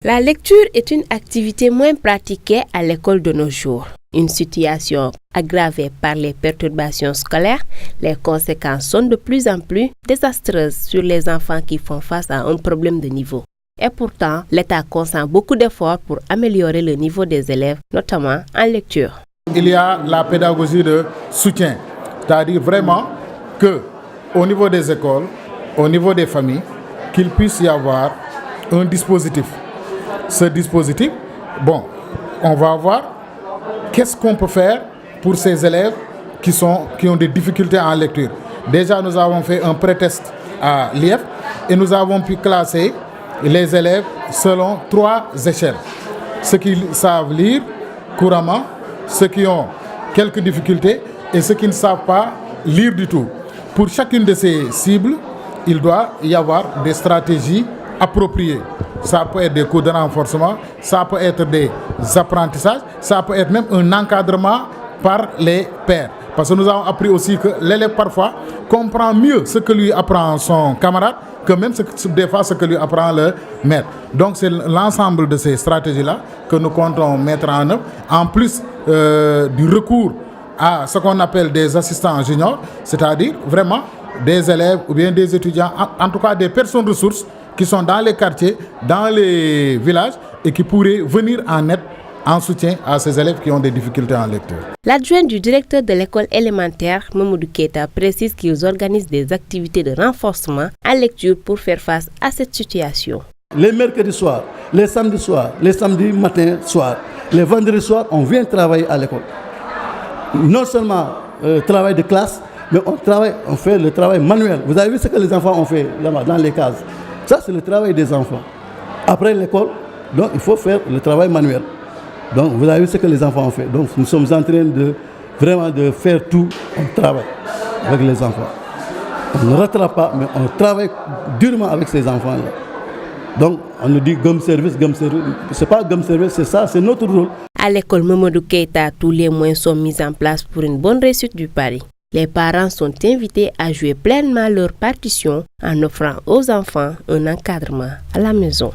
La lecture est une activité moins pratiquée à l'école de nos jours. Une situation aggravée par les perturbations scolaires, les conséquences sont de plus en plus désastreuses sur les enfants qui font face à un problème de niveau. Et pourtant, l'État consent beaucoup d'efforts pour améliorer le niveau des élèves, notamment en lecture. Il y a la pédagogie de soutien, c'est-à-dire vraiment qu'au niveau des écoles, au niveau des familles, qu'il puisse y avoir un dispositif. Ce dispositif, on va voir qu'est-ce qu'on peut faire pour ces élèves qui ont des difficultés en lecture. Déjà, nous avons fait un pré-test à l'IEF et nous avons pu classer les élèves selon 3 échelles. Ceux qui savent lire couramment, ceux qui ont quelques difficultés et ceux qui ne savent pas lire du tout. Pour chacune de ces cibles, il doit y avoir des stratégies appropriées. Ça peut être des cours de renforcement, ça peut être des apprentissages, ça peut être même un encadrement par les pairs. Parce que nous avons appris aussi que l'élève parfois comprend mieux ce que lui apprend son camarade que même des fois ce que lui apprend le maître. Donc c'est l'ensemble de ces stratégies-là que nous comptons mettre en œuvre, en plus du recours à ce qu'on appelle des assistants juniors, c'est-à-dire vraiment des élèves ou bien des étudiants, en tout cas des personnes ressources qui sont dans les quartiers, dans les villages et qui pourraient venir en aide en soutien à ces élèves qui ont des difficultés en lecture. L'adjoint du directeur de l'école élémentaire, Mamadou Keita, précise qu'ils organisent des activités de renforcement en lecture pour faire face à cette situation. Les mercredis soirs, les samedis soirs, les samedis matin soir, les vendredis soirs, on vient travailler à l'école. Non seulement travail de classe, mais on fait le travail manuel. Vous avez vu ce que les enfants ont fait là-bas, dans les cases. Ça, c'est le travail des enfants. Après l'école, donc, il faut faire le travail manuel. Donc, vous avez vu ce que les enfants ont fait. Donc, nous sommes en train de vraiment de faire tout. On travaille avec les enfants. On ne rattrape pas, mais on travaille durement avec ces enfants-là. Donc, on nous dit gomme service. Ce n'est pas gomme service, c'est ça, c'est notre rôle. À l'école Mamadou Keita, tous les moyens sont mis en place pour une bonne réussite du pari. Les parents sont invités à jouer pleinement leur partition en offrant aux enfants un encadrement à la maison.